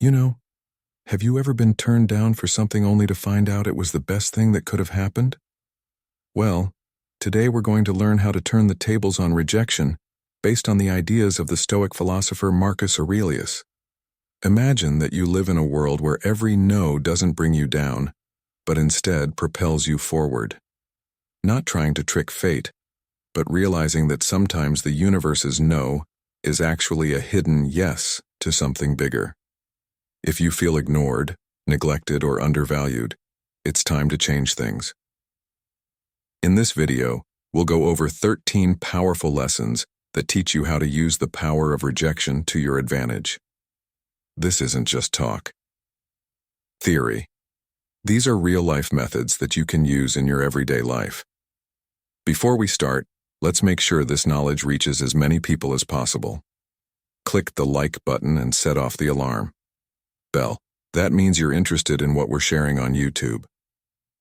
You know, have you ever been turned down for something only to find out it was the best thing that could have happened? Well, today we're going to learn how to turn the tables on rejection based on the ideas of the Stoic philosopher Marcus Aurelius. Imagine that you live in a world where every no doesn't bring you down, but instead propels you forward. Not trying to trick fate, but realizing that sometimes the universe's no is actually a hidden yes to something bigger. If you feel ignored, neglected, or undervalued, it's time to change things. In this video, we'll go over 13 powerful lessons that teach you how to use the power of rejection to your advantage. This isn't just talk. Theory. These are real-life methods that you can use in your everyday life. Before we start, let's make sure this knowledge reaches as many people as possible. Click the like button and set off the alarm bell. That means you're interested in what we're sharing on YouTube.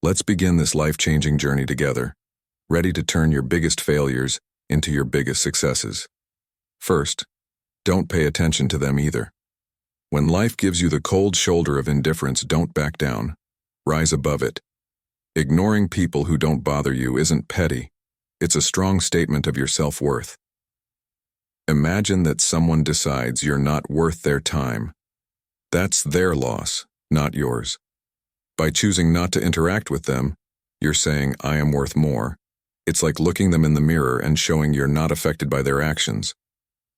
Let's begin this life-changing journey together, ready to turn your biggest failures into your biggest successes. First, don't pay attention to them either. When life gives you the cold shoulder of indifference, don't back down. Rise above it. Ignoring people who don't bother you isn't petty. It's a strong statement of your self-worth. Imagine that someone decides you're not worth their time. That's their loss, not yours. By choosing not to interact with them, you're saying, I am worth more. It's like looking them in the mirror and showing you're not affected by their actions.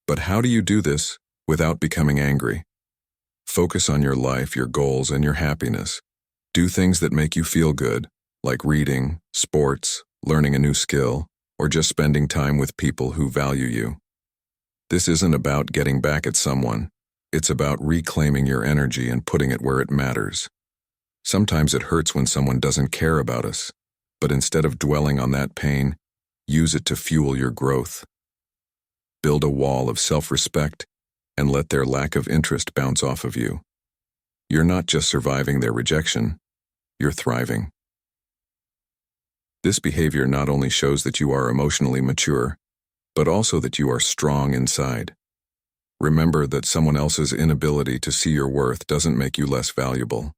But how do you do this without becoming angry? Focus on your life, your goals, and your happiness. Do things that make you feel good, like reading, sports, learning a new skill, or just spending time with people who value you. This isn't about getting back at someone. It's about reclaiming your energy and putting it where it matters. Sometimes it hurts when someone doesn't care about us, but instead of dwelling on that pain, use it to fuel your growth. Build a wall of self-respect and let their lack of interest bounce off of you. You're not just surviving their rejection, you're thriving. This behavior not only shows that you are emotionally mature, but also that you are strong inside. Remember that someone else's inability to see your worth doesn't make you less valuable.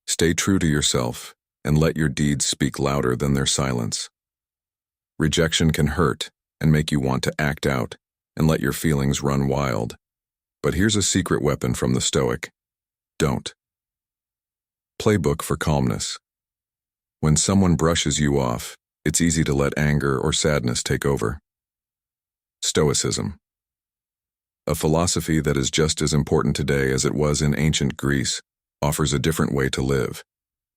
Stay true to yourself and let your deeds speak louder than their silence. Rejection can hurt and make you want to act out and let your feelings run wild. But here's a secret weapon from the Stoic. Don't. Playbook for calmness. When someone brushes you off, it's easy to let anger or sadness take over. Stoicism. A philosophy that is just as important today as it was in ancient Greece, offers a different way to live.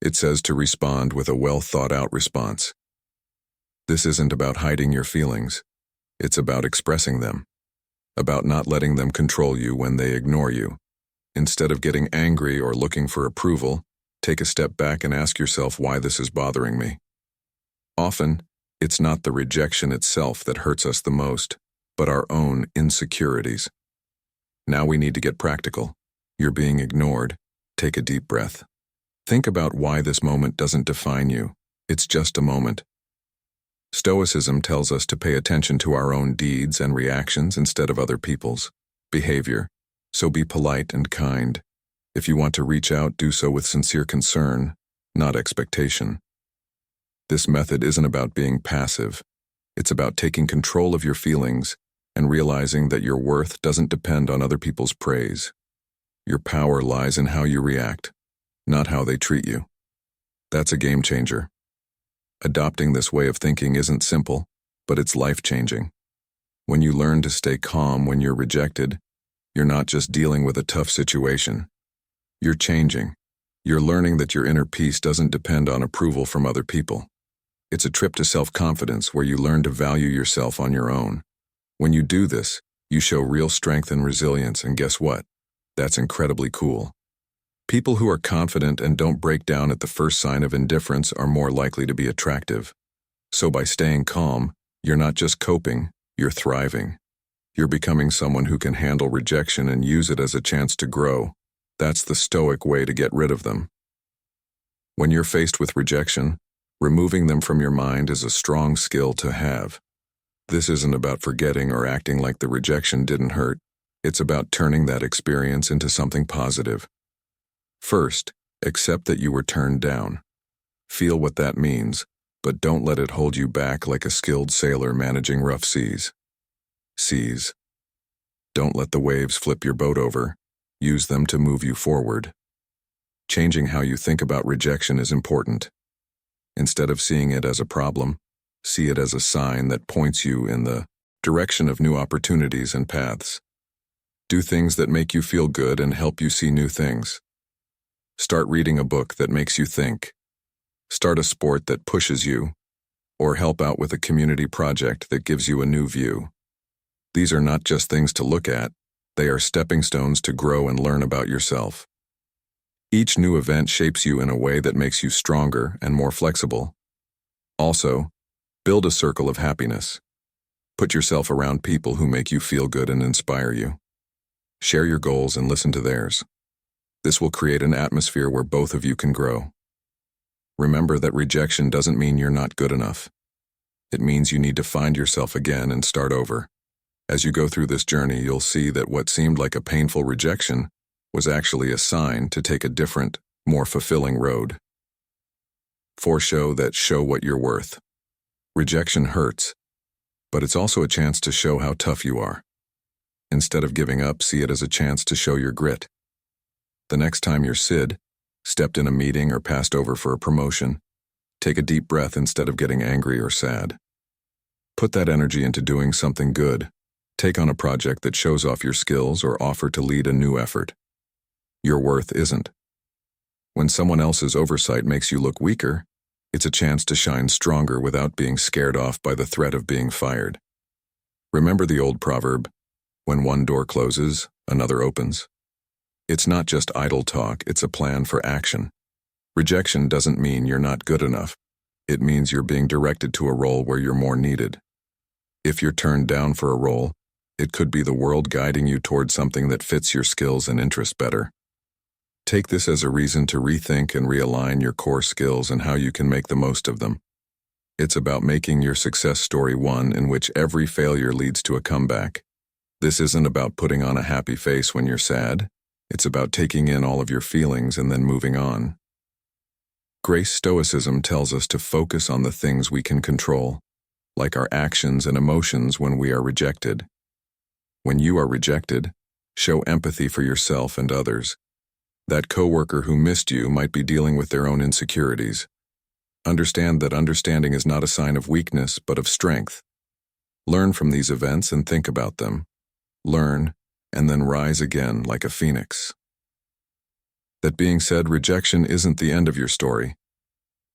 It says to respond with a well-thought-out response. This isn't about hiding your feelings. It's about expressing them. About not letting them control you when they ignore you. Instead of getting angry or looking for approval, take a step back and ask yourself why this is bothering me. Often, it's not the rejection itself that hurts us the most, but our own insecurities. Now we need to get practical. You're being ignored. Take a deep breath. Think about why this moment doesn't define you. It's just a moment. Stoicism tells us to pay attention to our own deeds and reactions instead of other people's behavior, so be polite and kind. If you want to reach out, do so with sincere concern, not expectation. This method isn't about being passive. It's about taking control of your feelings and realizing that your worth doesn't depend on other people's praise. Your power lies in how you react, not how they treat you. That's a game changer. Adopting this way of thinking isn't simple, but it's life-changing. When you learn to stay calm when you're rejected, you're not just dealing with a tough situation. You're changing. You're learning that your inner peace doesn't depend on approval from other people. It's a trip to self-confidence where you learn to value yourself on your own. When you do this, you show real strength and resilience, and guess what? That's incredibly cool. People who are confident and don't break down at the first sign of indifference are more likely to be attractive. So by staying calm, you're not just coping, you're thriving. You're becoming someone who can handle rejection and use it as a chance to grow. That's the Stoic way to get rid of them. When you're faced with rejection, removing them from your mind is a strong skill to have. This isn't about forgetting or acting like the rejection didn't hurt. It's about turning that experience into something positive. First, accept that you were turned down. Feel what that means, but don't let it hold you back like a skilled sailor managing rough seas. Seas. Don't let the waves flip your boat over. Use them to move you forward. Changing how you think about rejection is important. Instead of seeing it as a problem, see it as a sign that points you in the direction of new opportunities and paths. Do things that make you feel good and help you see new things. Start reading a book that makes you think. Start a sport that pushes you, or help out with a community project that gives you a new view. These are not just things to look at, they are stepping stones to grow and learn about yourself. Each new event shapes you in a way that makes you stronger and more flexible. Also, build a circle of happiness. Put yourself around people who make you feel good and inspire you. Share your goals and listen to theirs. This will create an atmosphere where both of you can grow. Remember that rejection doesn't mean you're not good enough. It means you need to find yourself again and start over. As you go through this journey, you'll see that what seemed like a painful rejection was actually a sign to take a different, more fulfilling road. Show what you're worth. Rejection hurts, but it's also a chance to show how tough you are. Instead of giving up, see it as a chance to show your grit. The next time you're stepped in a meeting or passed over for a promotion, take a deep breath instead of getting angry or sad. Put that energy into doing something good. Take on a project that shows off your skills or offer to lead a new effort. Your worth isn't. When someone else's oversight makes you look weaker, it's a chance to shine stronger without being scared off by the threat of being fired. Remember the old proverb, when one door closes, another opens? It's not just idle talk, it's a plan for action. Rejection doesn't mean you're not good enough. It means you're being directed to a role where you're more needed. If you're turned down for a role, it could be the world guiding you toward something that fits your skills and interests better. Take this as a reason to rethink and realign your core skills and how you can make the most of them. It's about making your success story one in which every failure leads to a comeback. This isn't about putting on a happy face when you're sad. It's about taking in all of your feelings and then moving on. Grace Stoicism tells us to focus on the things we can control, like our actions and emotions when we are rejected. When you are rejected, show empathy for yourself and others. That coworker who missed you might be dealing with their own insecurities. Understand that understanding is not a sign of weakness, but of strength. Learn from these events and think about them. Learn, and then rise again like a phoenix. That being said, rejection isn't the end of your story.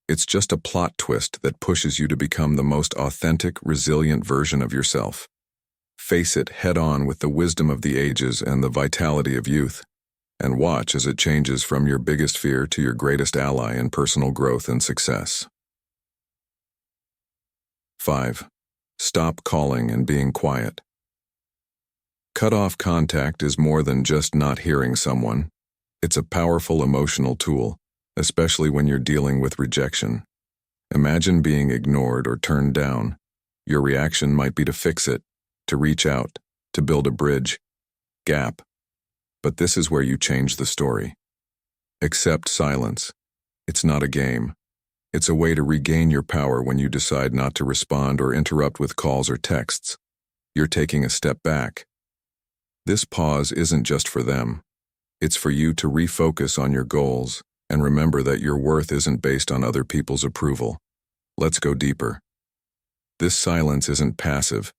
It's just a plot twist that pushes you to become the most authentic, resilient version of yourself. Face it head-on with the wisdom of the ages and the vitality of youth, and watch as it changes from your biggest fear to your greatest ally in personal growth and success. 5. Stop calling and being quiet. Cut off contact is more than just not hearing someone. It's a powerful emotional tool, especially when you're dealing with rejection. Imagine being ignored or turned down. Your reaction might be to fix it, to reach out, to build a gap. But this is where you change the story. Accept silence. It's not a game. It's a way to regain your power when you decide not to respond or interrupt with calls or texts. You're taking a step back. This pause isn't just for them. It's for you to refocus on your goals and remember that your worth isn't based on other people's approval. Let's go deeper. This silence isn't passive.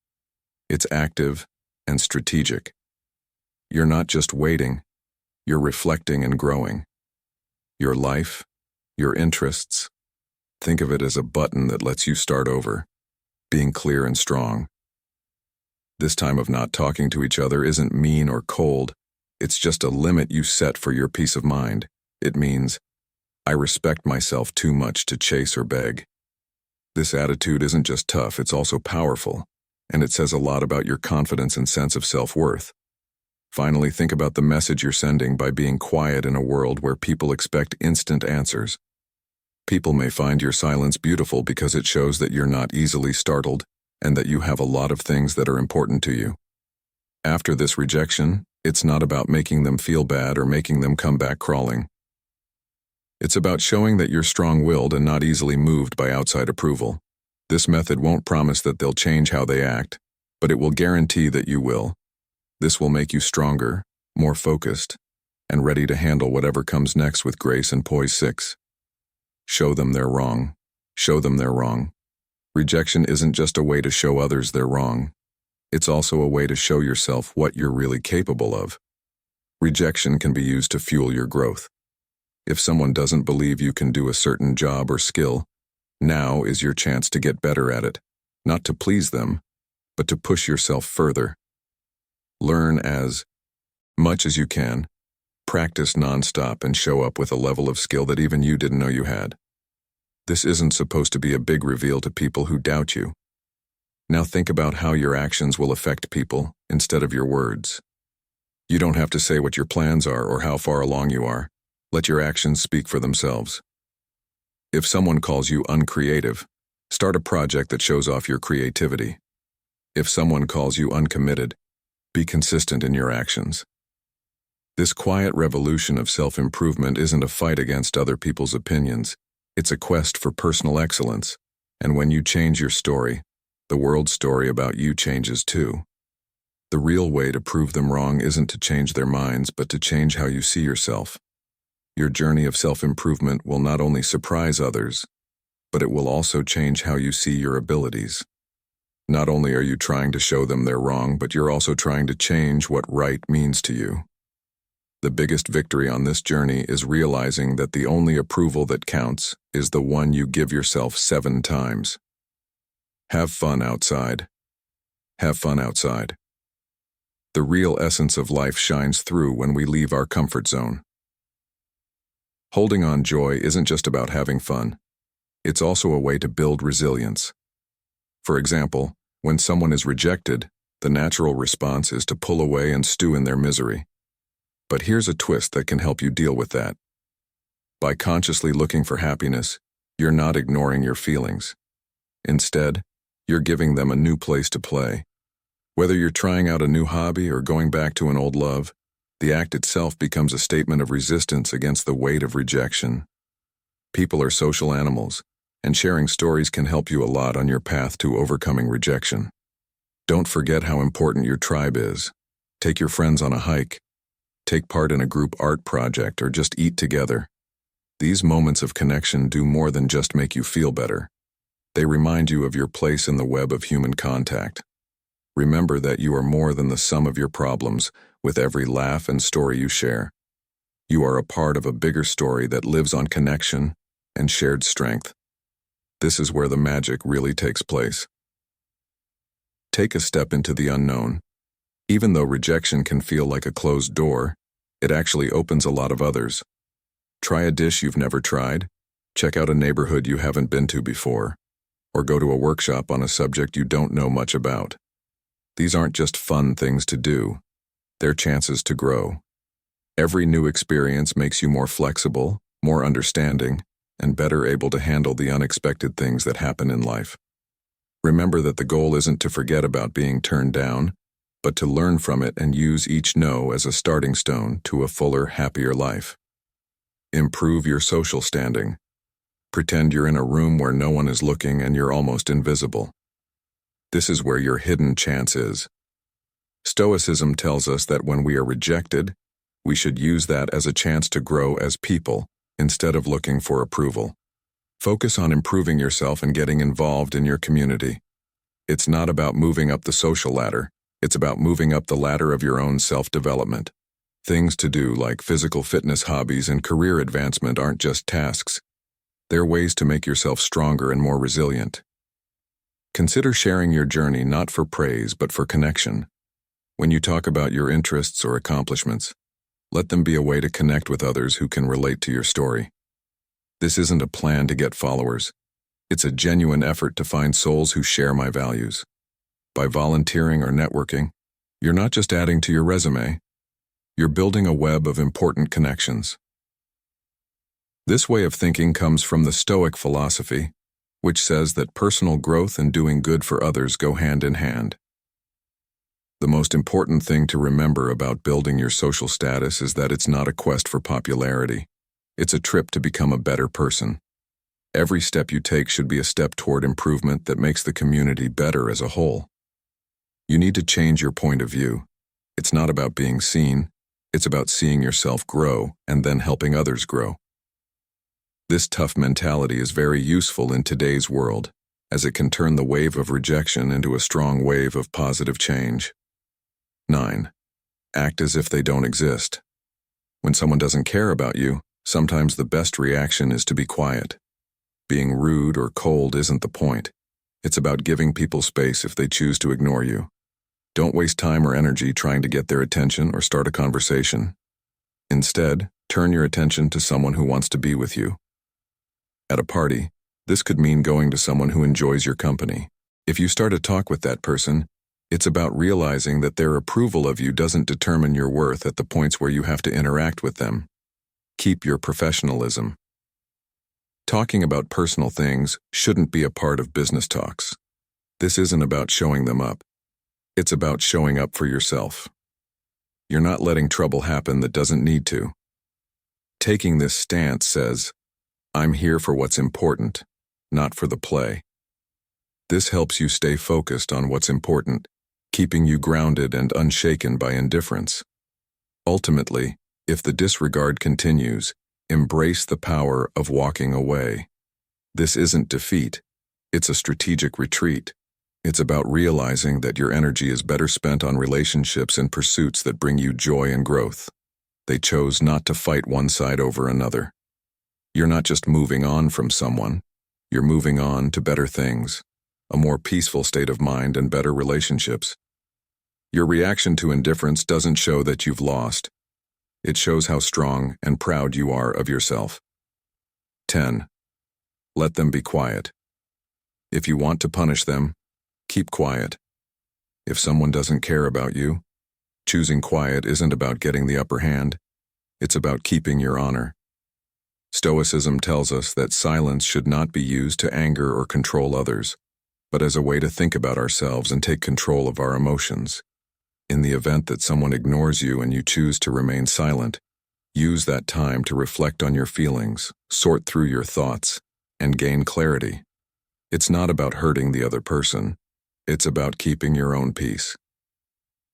It's active and strategic. You're not just waiting. You're reflecting and growing. Your life, your interests. Think of it as a button that lets you start over, being clear and strong. This time of not talking to each other isn't mean or cold. It's just a limit you set for your peace of mind. It means, I respect myself too much to chase or beg. This attitude isn't just tough, it's also powerful, and it says a lot about your confidence and sense of self-worth. Finally, think about the message you're sending by being quiet in a world where people expect instant answers. People may find your silence beautiful because it shows that you're not easily startled and that you have a lot of things that are important to you. After this rejection, It's not about making them feel bad or making them come back crawling. It's about showing that you're strong-willed and not easily moved by outside approval. This method won't promise that they'll change how they act, but it will guarantee that you will. This will make you stronger, more focused, and ready to handle whatever comes next with grace and poise. 6. Show them they're wrong. Show them they're wrong. Rejection isn't just a way to show others they're wrong. It's also a way to show yourself what you're really capable of. Rejection can be used to fuel your growth. If someone doesn't believe you can do a certain job or skill, now is your chance to get better at it, not to please them, but to push yourself further. Learn as much as you can, practice nonstop, and show up with a level of skill that even you didn't know you had. This isn't supposed to be a big reveal to people who doubt you. Now think about how your actions will affect people instead of your words. You don't have to say what your plans are or how far along you are. Let your actions speak for themselves. If someone calls you uncreative, start a project that shows off your creativity. If someone calls you uncommitted, be consistent in your actions. This quiet revolution of self-improvement isn't a fight against other people's opinions. It's a quest for personal excellence. And when you change your story, the world's story about you changes too. The real way to prove them wrong isn't to change their minds, but to change how you see yourself. Your journey of self-improvement will not only surprise others, but it will also change how you see your abilities. Not only are you trying to show them they're wrong, but you're also trying to change what right means to you. The biggest victory on this journey is realizing that the only approval that counts is the one you give yourself 7 times. Have fun outside. Have fun outside. The real essence of life shines through when we leave our comfort zone. Holding on joy isn't just about having fun. It's also a way to build resilience. For example, when someone is rejected, the natural response is to pull away and stew in their misery. But here's a twist that can help you deal with that. By consciously looking for happiness, you're not ignoring your feelings. Instead, you're giving them a new place to play. Whether you're trying out a new hobby or going back to an old love, the act itself becomes a statement of resistance against the weight of rejection. People are social animals, and sharing stories can help you a lot on your path to overcoming rejection. Don't forget how important your tribe is. Take your friends on a hike. Take part in a group art project or just eat together. These moments of connection do more than just make you feel better. They remind you of your place in the web of human contact. Remember that you are more than the sum of your problems with every laugh and story you share. You are a part of a bigger story that lives on connection and shared strength. This is where the magic really takes place. Take a step into the unknown. Even though rejection can feel like a closed door, it actually opens a lot of others. Try a dish you've never tried, check out a neighborhood you haven't been to before, or go to a workshop on a subject you don't know much about. These aren't just fun things to do. They're chances to grow. Every new experience makes you more flexible, more understanding, and better able to handle the unexpected things that happen in life. Remember that the goal isn't to forget about being turned down, but to learn from it and use each no as a starting stone to a fuller, happier life. Improve your social standing. Pretend you're in a room where no one is looking and you're almost invisible. This is where your hidden chance is. Stoicism tells us that when we are rejected, we should use that as a chance to grow as people instead of looking for approval. Focus on improving yourself and getting involved in your community. It's not about moving up the social ladder. It's about moving up the ladder of your own self-development. Things to do like physical fitness hobbies and career advancement aren't just tasks. They're ways to make yourself stronger and more resilient. Consider sharing your journey not for praise but for connection. When you talk about your interests or accomplishments, let them be a way to connect with others who can relate to your story. This isn't a plan to get followers. It's a genuine effort to find souls who share my values. By volunteering or networking, you're not just adding to your resume, you're building a web of important connections. This way of thinking comes from the Stoic philosophy, which says that personal growth and doing good for others go hand in hand. The most important thing to remember about building your social status is that it's not a quest for popularity. It's a trip to become a better person. Every step you take should be a step toward improvement that makes the community better as a whole. You need to change your point of view. It's not about being seen, it's about seeing yourself grow and then helping others grow. This tough mentality is very useful in today's world, as it can turn the wave of rejection into a strong wave of positive change. 9. Act as if they don't exist. When someone doesn't care about you, sometimes the best reaction is to be quiet. Being rude or cold isn't the point. It's about giving people space if they choose to ignore you. Don't waste time or energy trying to get their attention or start a conversation. Instead, turn your attention to someone who wants to be with you. At a party, this could mean going to someone who enjoys your company. If you start a talk with that person, it's about realizing that their approval of you doesn't determine your worth at the points where you have to interact with them. Keep your professionalism. Talking about personal things shouldn't be a part of business talks. This isn't about showing them up. It's about showing up for yourself. You're not letting trouble happen that doesn't need to. Taking this stance says, I'm here for what's important, not for the play. This helps you stay focused on what's important, keeping you grounded and unshaken by indifference. Ultimately, if the disregard continues, embrace the power of walking away. This isn't defeat, it's a strategic retreat. It's about realizing that your energy is better spent on relationships and pursuits that bring you joy and growth. They chose not to fight one side over another. You're not just moving on from someone, you're moving on to better things, a more peaceful state of mind and better relationships. Your reaction to indifference doesn't show that you've lost. It shows how strong and proud you are of yourself. 10. Let them be quiet. If you want to punish them, keep quiet. If someone doesn't care about you, choosing quiet isn't about getting the upper hand. It's about keeping your honor. Stoicism tells us that silence should not be used to anger or control others, but as a way to think about ourselves and take control of our emotions. In the event that someone ignores you and you choose to remain silent, use that time to reflect on your feelings, sort through your thoughts, and gain clarity. It's not about hurting the other person. It's about keeping your own peace.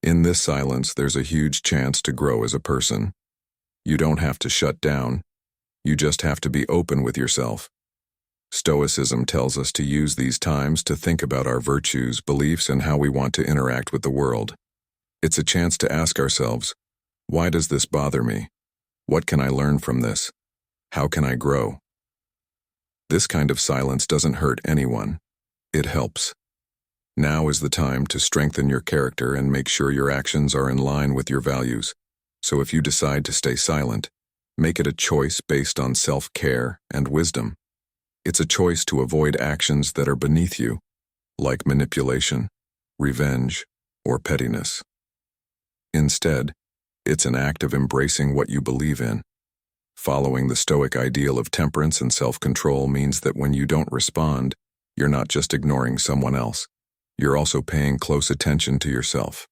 In this silence, there's a huge chance to grow as a person. You don't have to shut down. You just have to be open with yourself. Stoicism tells us to use these times to think about our virtues, beliefs, and how we want to interact with the world. It's a chance to ask ourselves, why does this bother me? What can I learn from this? How can I grow? This kind of silence doesn't hurt anyone. It helps. Now is the time to strengthen your character and make sure your actions are in line with your values. So if you decide to stay silent, make it a choice based on self-care and wisdom. It's a choice to avoid actions that are beneath you, like manipulation, revenge, or pettiness. Instead, it's an act of embracing what you believe in. Following the Stoic ideal of temperance and self-control means that when you don't respond, you're not just ignoring someone else. You're also paying close attention to yourself.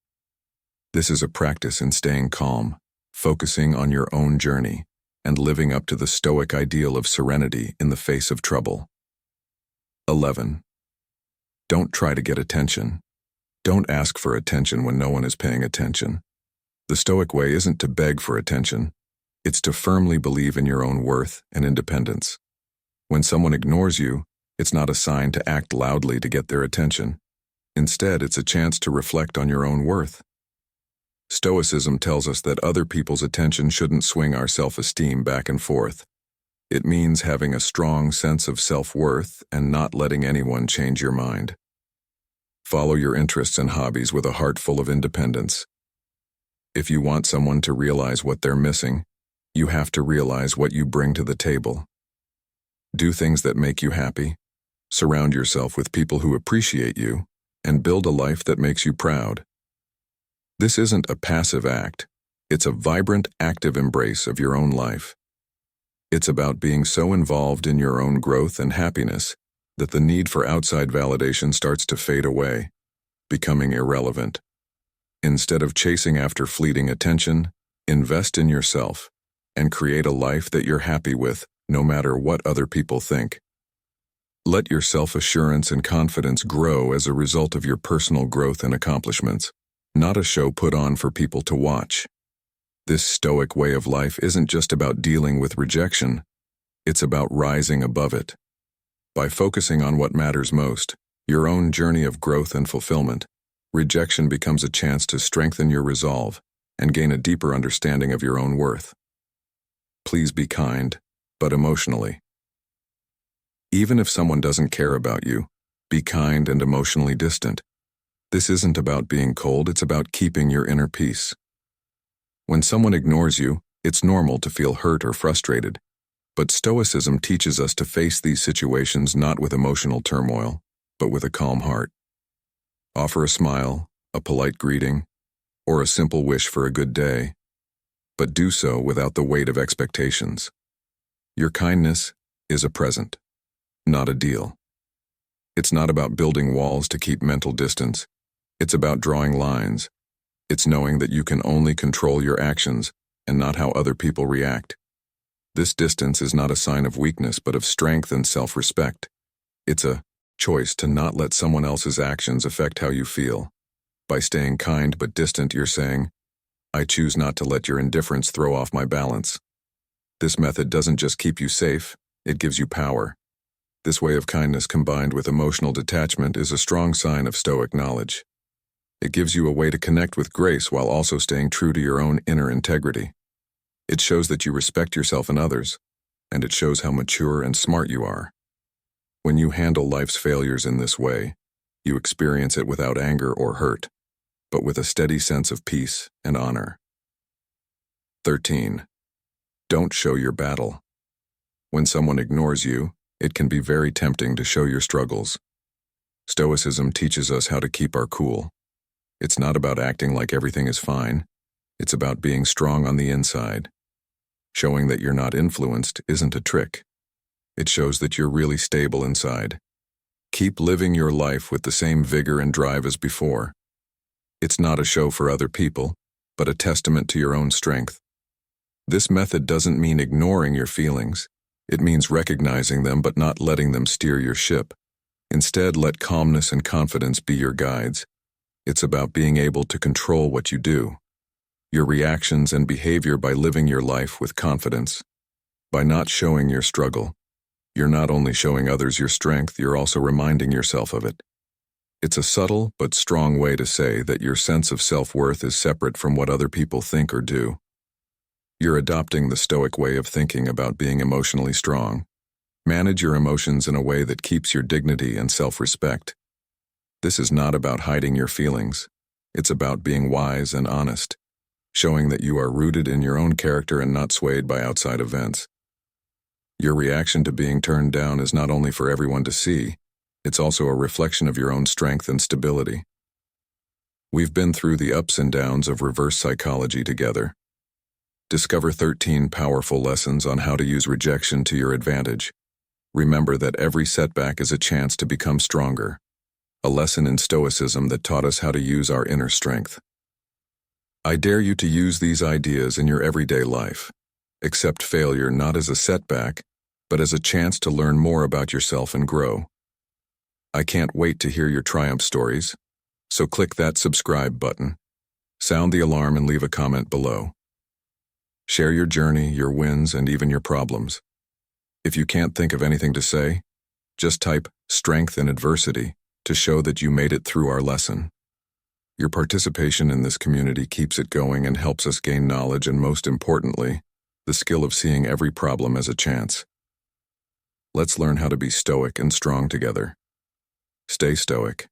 This is a practice in staying calm, focusing on your own journey, and living up to the Stoic ideal of serenity in the face of trouble. 11. Don't try to get attention. Don't ask for attention when no one is paying attention. The Stoic way isn't to beg for attention. It's to firmly believe in your own worth and independence. When someone ignores you, it's not a sign to act loudly to get their attention. Instead, it's a chance to reflect on your own worth. Stoicism tells us that other people's attention shouldn't swing our self-esteem back and forth. It means having a strong sense of self-worth and not letting anyone change your mind. Follow your interests and hobbies with a heart full of independence. If you want someone to realize what they're missing, you have to realize what you bring to the table. Do things that make you happy. Surround yourself with people who appreciate you, and build a life that makes you proud. This isn't a passive act. It's a vibrant, active embrace of your own life. It's about being so involved in your own growth and happiness that the need for outside validation starts to fade away, becoming irrelevant. Instead of chasing after fleeting attention, invest in yourself and create a life that you're happy with, no matter what other people think. Let your self-assurance and confidence grow as a result of your personal growth and accomplishments, not a show put on for people to watch. This Stoic way of life isn't just about dealing with rejection, it's about rising above it. By focusing on what matters most, your own journey of growth and fulfillment, rejection becomes a chance to strengthen your resolve and gain a deeper understanding of your own worth. Please be kind, but emotionally. Even if someone doesn't care about you, be kind and emotionally distant. This isn't about being cold, it's about keeping your inner peace. When someone ignores you, it's normal to feel hurt or frustrated, but Stoicism teaches us to face these situations not with emotional turmoil, but with a calm heart. Offer a smile, a polite greeting, or a simple wish for a good day, but do so without the weight of expectations. Your kindness is a present, not a deal. It's not about building walls to keep mental distance. It's about drawing lines. It's knowing that you can only control your actions and not how other people react. This distance is not a sign of weakness, but of strength and self-respect. It's a choice to not let someone else's actions affect how you feel. By staying kind but distant, you're saying, I choose not to let your indifference throw off my balance. This method doesn't just keep you safe, it gives you power. This way of kindness combined with emotional detachment is a strong sign of Stoic knowledge. It gives you a way to connect with grace while also staying true to your own inner integrity. It shows that you respect yourself and others, and it shows how mature and smart you are. When you handle life's failures in this way, you experience it without anger or hurt, but with a steady sense of peace and honor. 13. Don't show your battle. When someone ignores you, it can be very tempting to show your struggles. Stoicism teaches us how to keep our cool. It's not about acting like everything is fine. It's about being strong on the inside. Showing that you're not influenced isn't a trick. It shows that you're really stable inside. Keep living your life with the same vigor and drive as before. It's not a show for other people, but a testament to your own strength. This method doesn't mean ignoring your feelings. It means recognizing them but not letting them steer your ship. Instead, let calmness and confidence be your guides. It's about being able to control what you do, your reactions and behavior by living your life with confidence. By not showing your struggle, you're not only showing others your strength, you're also reminding yourself of it. It's a subtle but strong way to say that your sense of self-worth is separate from what other people think or do. You're adopting the Stoic way of thinking about being emotionally strong. Manage your emotions in a way that keeps your dignity and self-respect. This is not about hiding your feelings. It's about being wise and honest, showing that you are rooted in your own character and not swayed by outside events. Your reaction to being turned down is not only for everyone to see, it's also a reflection of your own strength and stability. We've been through the ups and downs of reverse psychology together. Discover 13 powerful lessons on how to use rejection to your advantage. Remember that every setback is a chance to become stronger. A lesson in Stoicism that taught us how to use our inner strength. I dare you to use these ideas in your everyday life. Accept failure not as a setback, but as a chance to learn more about yourself and grow. I can't wait to hear your triumph stories, so click that subscribe button, sound the alarm and leave a comment below. Share your journey, your wins, and even your problems. If you can't think of anything to say, just type "strength in adversity" to show that you made it through our lesson. Your participation in this community keeps it going and helps us gain knowledge and, most importantly, the skill of seeing every problem as a chance. Let's learn how to be stoic and strong together. Stay stoic.